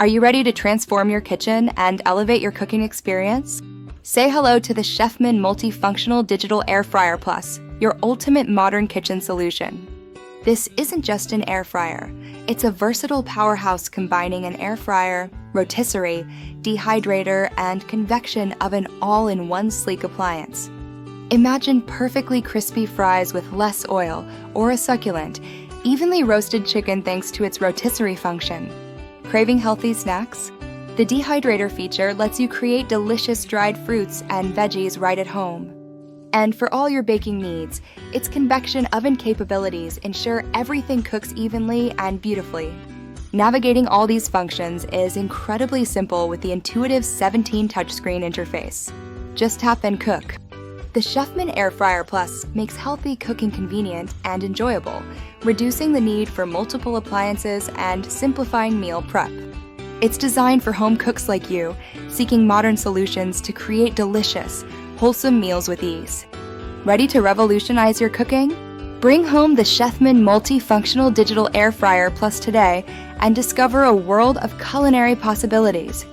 Are you ready to transform your kitchen and elevate your cooking experience? Say hello to the Chefman Multifunctional Digital Air Fryer Plus, your ultimate modern kitchen solution. This isn't just an air fryer. It's a versatile powerhouse combining an air fryer, rotisserie, dehydrator, and convection oven all in one sleek appliance. Imagine perfectly crispy fries with less oil, or a succulent, evenly roasted chicken thanks to its rotisserie function. Craving healthy snacks? The dehydrator feature lets you create delicious dried fruits and veggies right at home. And for all your baking needs, its convection oven capabilities ensure everything cooks evenly and beautifully. Navigating all these functions is incredibly simple with the intuitive 17 touchscreen interface. Just tap and cook. The Chefman Air Fryer Plus makes healthy cooking convenient and enjoyable, reducing the need for multiple appliances and simplifying meal prep. It's designed for home cooks like you, seeking modern solutions to create delicious, wholesome meals with ease. Ready to revolutionize your cooking? Bring home the Chefman Multifunctional Digital Air Fryer Plus today and discover a world of culinary possibilities.